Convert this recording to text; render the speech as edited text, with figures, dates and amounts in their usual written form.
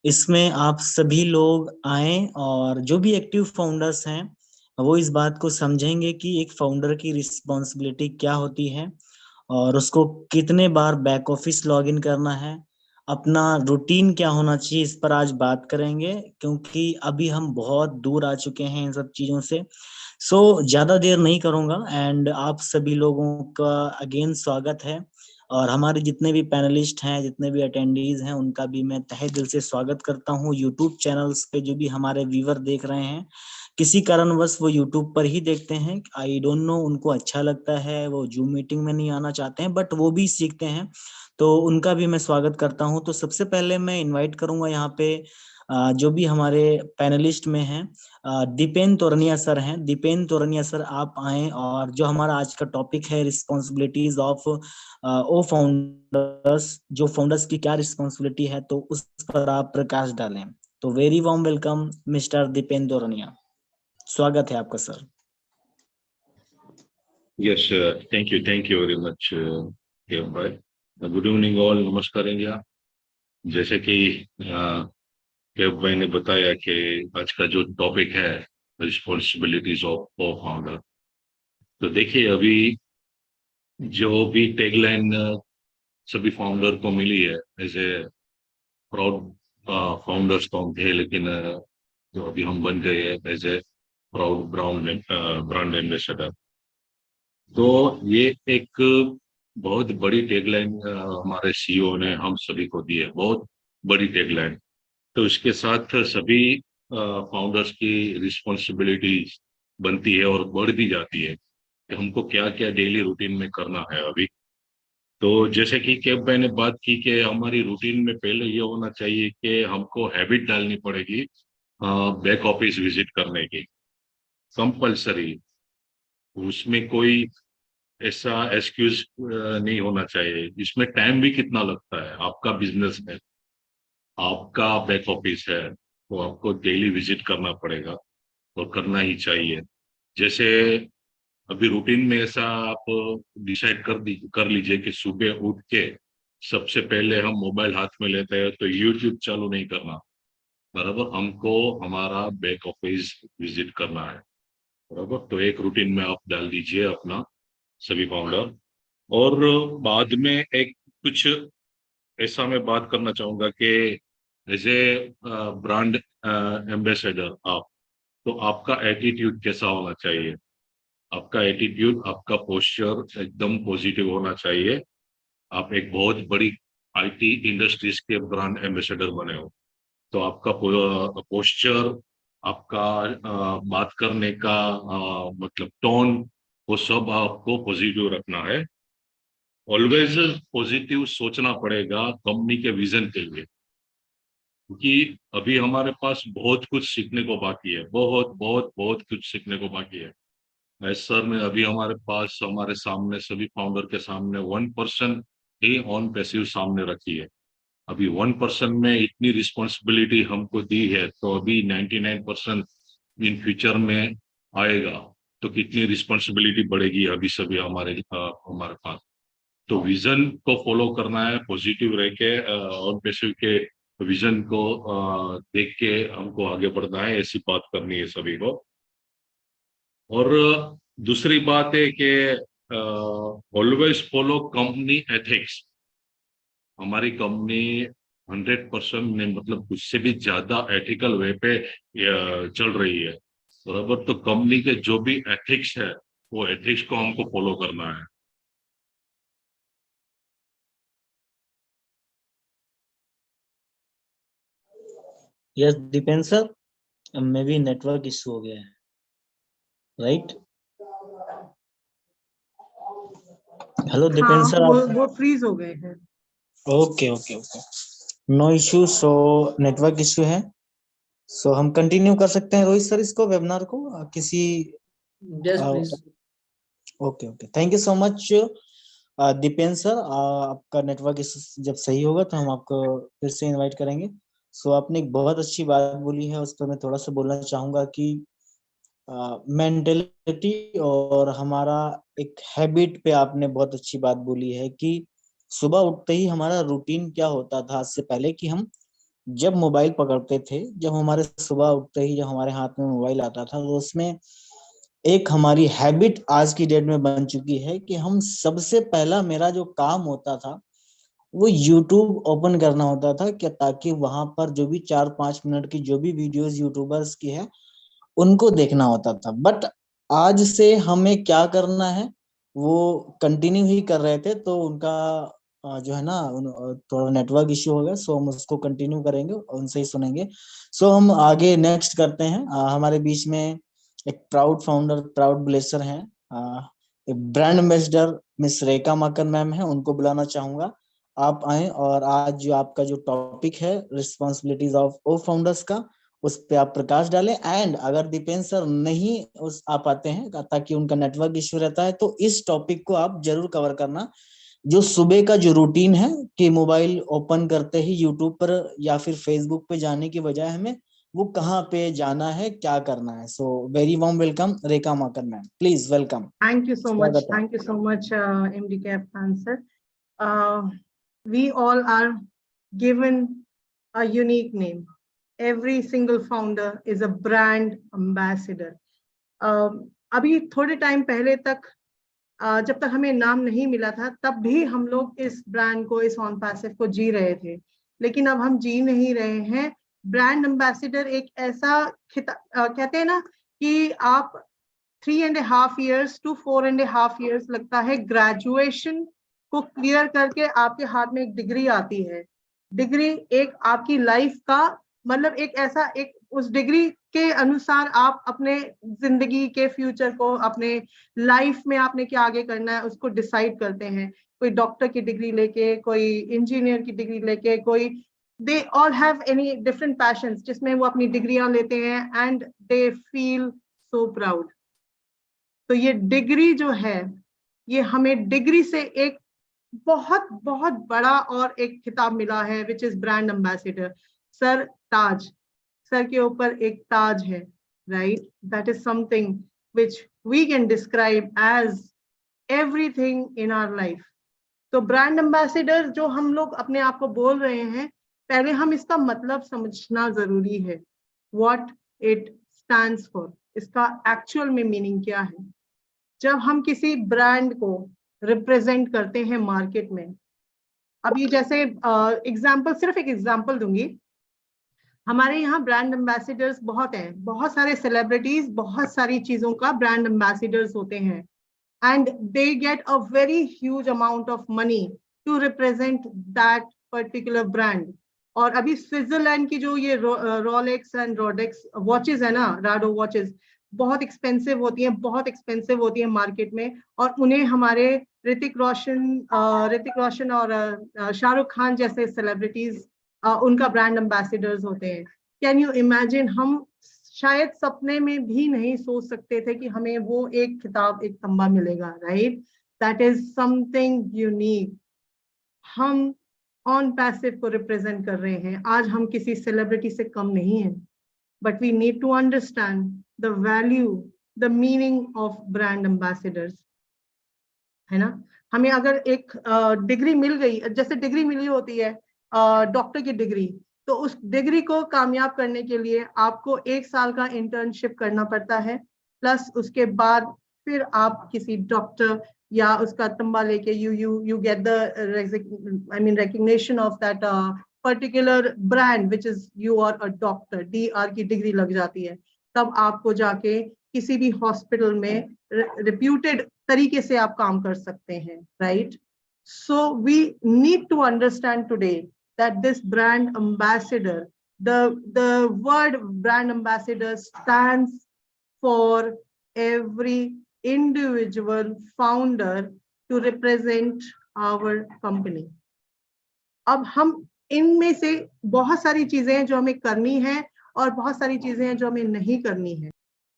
इसमें आप सभी लोग आए और जो भी एक्टिव फाउंडर्स हैं वो इस बात को समझेंगे कि एक फाउंडर की रिस्पॉन्सिबिलिटी क्या होती है और उसको कितने बार बैक ऑफिस लॉगिन करना है, अपना रूटीन क्या होना चाहिए, इस पर आज बात करेंगे। क्योंकि अभी हम बहुत दूर आ चुके हैं इन सब चीजों से। ज्यादा देर नहीं करूंगा एंड आप सभी लोगों का अगेन स्वागत है। और हमारे जितने भी पैनलिस्ट हैं, जितने भी अटेंडीज हैं, उनका भी मैं तहे दिल से स्वागत करता हूँ। यूट्यूब चैनल्स पे जो भी हमारे व्यूवर देख रहे हैं, किसी कारणवश वो यूट्यूब पर ही देखते हैं, आई डोंट नो, उनको अच्छा लगता है, वो जूम मीटिंग में नहीं आना चाहते हैं, बट वो भी सीखते हैं, तो उनका भी मैं स्वागत करता हूँ। तो सबसे पहले मैं इनवाइट करूंगा यहाँ पे जो भी हमारे पैनलिस्ट में हैं, दीपेन तोरनिया सर हैं। दीपेन तोरनिया सर, आप आए और जो हमारा आज का टॉपिक है रिस्पॉन्सिबिलिटीज ऑफ ओ फाउंडर्स, जो फाउंडर्स की क्या रिस्पॉन्सिबिलिटी है, तो उस पर आप प्रकाश डालें। तो very warm welcome mister Deepen Tornia, स्वागत है आपका sir. Yes, thank you very much, Keval भाई। गुड इवनिंग ऑल, नमस्कार इंडिया। जैसे कि केवल भाई ने बताया कि आज का जो टॉपिक है रिस्पॉन्सिबिलिटीज ऑफ फाउंडर, तो देखिए अभी जो भी टैगलाइन सभी फाउंडर को मिली है एज ए प्राउड फाउंडर्स तो हम थे, लेकिन जो अभी हम बन गए हैं as a proud brand ambassador, तो ये एक बहुत बड़ी टैगलाइन हमारे सीईओ ने हम सभी को दी है, बहुत बड़ी टैगलाइन। तो इसके साथ सभी फाउंडर्स की रिस्पॉन्सिबिलिटीज बनती है और बढ़ भी जाती है कि हमको क्या क्या डेली रूटीन में करना है अभी। तो जैसे कि कैब भाई ने बात की कि हमारी रूटीन में पहले ये होना चाहिए कि हमको हैबिट डालनी पड़ेगी बैक ऑफिस विजिट करने की, कंपल्सरी। उसमें कोई ऐसा एक्सक्यूज नहीं होना चाहिए। इसमें टाइम भी कितना लगता है, आपका बिजनेस है, आपका बैक ऑफिस है, तो आपको डेली विजिट करना पड़ेगा और करना ही चाहिए। जैसे अभी रूटीन में ऐसा आप डिसाइड कर लीजिए कि सुबह उठ के सबसे पहले हम मोबाइल हाथ में लेते हैं तो यूट्यूब चालू नहीं करना, बराबर। हमको हमारा बैक ऑफिस विजिट करना है, बराबर। तो एक रूटीन में आप डाल दीजिए अपना सभी फाउंडर। और बाद में एक कुछ ऐसा मैं बात करना चाहूंगा कि एज ए ब्रांड एम्बेसडर आप, तो आपका एटीट्यूड कैसा होना चाहिए। आपका एटीट्यूड, आपका पोस्चर एकदम पॉजिटिव होना चाहिए। आप एक बहुत बड़ी आईटी इंडस्ट्रीज के ब्रांड एम्बेसडर बने हो, तो आपका पोस्चर, आपका बात करने का मतलब टोन, वो सब आपको पॉजिटिव रखना है। ऑलवेज पॉजिटिव सोचना पड़ेगा कंपनी के विजन के लिए, क्योंकि अभी हमारे पास बहुत कुछ सीखने को बाकी है, बहुत बहुत बहुत कुछ सीखने को बाकी है। सर ने अभी हमारे पास, हमारे सामने, सभी फाउंडर के सामने 1% ही ऑन पैसिव सामने रखी है। अभी 1% में इतनी रिस्पॉन्सिबिलिटी हमको दी है, तो अभी 99% इन फ्यूचर में आएगा, तो कितनी रिस्पॉन्सिबिलिटी बढ़ेगी अभी सभी हमारे पास। तो विजन को फॉलो करना है, पॉजिटिव रह के और पैसिव के विजन को देख के हमको आगे बढ़ना है, ऐसी बात करनी है सभी को। और दूसरी बात है कि ऑलवेज फॉलो कंपनी एथिक्स। हमारी कंपनी 100% ने मतलब उससे भी ज्यादा एथिकल वे पे चल रही है, बराबर। तो कंपनी के जो भी एथिक्स है, वो एथिक्स को हमको फॉलो करना है। यस दीपेन सर, मे भी नेटवर्क इशू हो गया है, राइट? हेलो दीपेन सर, वो फ्रीज हो गए हैं। Okay okay okay, no issue. Network issue है, हम कंटिन्यू कर सकते हैं रोहित सर इसको, वेबिनार को किसी। Yes please. Okay okay, thank you so much Deepen sir. आपका नेटवर्क जब सही होगा तो हम आपको फिर से इनवाइट करेंगे। आपने एक बहुत अच्छी बात बोली है, उस पर मैं थोड़ा सा बोलना चाहूंगा कि मेंटेलिटी और हमारा एक हैबिट पे आपने बहुत अच्छी बात बोली है कि सुबह उठते ही हमारा रूटीन क्या होता था आज से पहले, कि हम जब मोबाइल पकड़ते थे, जब हमारे सुबह उठते ही जब हमारे हाथ में मोबाइल आता था, तो उसमें एक हमारी हैबिट आज की डेट में बन चुकी है कि हम सबसे पहला मेरा जो काम होता था वो YouTube ओपन करना होता था, क्या ताकि वहां पर जो भी 4-5 मिनट की जो भी वीडियोस यूट्यूबर्स की है उनको देखना होता था। बट आज से हमें क्या करना है, वो कंटिन्यू ही कर रहे थे, तो उनका जो है ना थोड़ा नेटवर्क इश्यू हो गया, सो हम उसको कंटिन्यू करेंगे, उनसे ही सुनेंगे। सो हम आगे नेक्स्ट करते हैं। हमारे बीच में एक प्राउड फाउंडर, प्राउड ब्लेसर हैं, एक ब्रांड एम्बेसडर मिस रेखा माकन मैम है, उनको बुलाना चाहूंगा। आप आए और आज जो आपका जो टॉपिक है रिस्पॉन्सिबिलिटीज ऑफ ओ फाउंडर्स का, उस पे आप प्रकाश डालें। एंड अगर दीपेन सर नहीं उस आ पाते हैं ताकि उनका नेटवर्क इश्यू रहता है, तो इस टॉपिक को आप जरूर कवर करना, जो सुबह का जो रूटीन है कि मोबाइल ओपन करते ही यूट्यूब पर या फिर फेसबुक पे जाने की बजाय हमें वो कहाँ पे जाना है, क्या करना है। So very warm welcome Rekha Maken ma'am, please welcome. Thank you so much. स्वागत है। Thank you so much, MD Khan sir. We all are given a unique name. Every single founder is a brand ambassador. अभी थोड़े time पहले तक जब तक हमें नाम नहीं मिला था, तब भी हम लोग इस ब्रांड को, इस ऑन पैसिव को जी रहे थे। लेकिन अब हम जी नहीं रहे हैं। ब्रांड एम्बेसडर एक ऐसा कहते हैं ना कि आप 3.5 years to 4.5 years लगता है ग्रेजुएशन को क्लियर करके आपके हाथ में एक डिग्री आती है। डिग्री एक आपकी लाइफ का मतलब एक ऐसा एक उस डिग्री के अनुसार आप अपने जिंदगी के फ्यूचर को, अपने लाइफ में आपने क्या आगे करना है उसको डिसाइड करते हैं। कोई डॉक्टर की डिग्री लेके, कोई इंजीनियर की डिग्री लेके, कोई they all have any different patience जिसमें वो अपनी डिग्रियां लेते हैं and they feel so proud. तो ये डिग्री जो है, ये हमें डिग्री से एक बहुत बहुत बड़ा और एक खिताब मिला है, which is brand ambassador. Sir, ताज, सर के ऊपर एक ताज है, right? That is something which we can describe as everything in our life. तो ब्रांड एम्बेसडर जो हम लोग अपने आप को बोल रहे हैं, पहले हम इसका मतलब समझना जरूरी है। व्हाट इट स्टैंड्स फॉर, इसका एक्चुअल में मीनिंग क्या है। जब हम किसी ब्रांड को रिप्रेजेंट करते हैं मार्केट में, अभी जैसे एग्जांपल, सिर्फ एक एग्जांपल दूंगी। हमारे यहाँ ब्रांड एम्बेसडर्स बहुत हैं, बहुत सारे सेलिब्रिटीज बहुत सारी चीजों का ब्रांड एम्बेसडर्स होते हैं and they get a very huge amount of money to represent that particular brand. और अभी स्विट्जरलैंड की जो ये रोलेक्स एंड रोडेक्स वॉचेस है ना, राडो वॉचेस, बहुत एक्सपेंसिव होती हैं, बहुत एक्सपेंसिव होती है मार्केट में। और उन्हें हमारे ऋतिक रोशन और शाहरुख खान जैसे सेलिब्रिटीज उनका ब्रांड एम्बेसडर्स होते हैं। Can you imagine? हम शायद सपने में भी नहीं सोच सकते थे कि हमें वो एक खिताब, एक तंबा मिलेगा, right? That is something unique. हम ऑन पैसिव को रिप्रेजेंट कर रहे हैं। आज हम किसी सेलिब्रिटी से कम नहीं है, but we need to understand the value, the meaning of brand ambassadors, है ना? हमें अगर एक डिग्री मिल गई, जैसे डिग्री मिली होती है डॉक्टर की डिग्री, तो उस डिग्री को कामयाब करने के लिए आपको 1 साल का इंटर्नशिप करना पड़ता है, प्लस उसके बाद फिर आप किसी डॉक्टर या उसका तंबा लेके you get the recognition of that particular brand which is you are a doctor. DR की डिग्री लग जाती है, तब आपको जाके किसी भी हॉस्पिटल में रिप्यूटेड तरीके से आप काम कर सकते हैं, right? So we need to understand today that this brand ambassador, the word brand ambassador stands for every individual founder to represent our company. अब हम इनमें से बहुत सारी चीजें हैं जो हमें करनी है और बहुत सारी चीजें हैं जो हमें नहीं करनी है।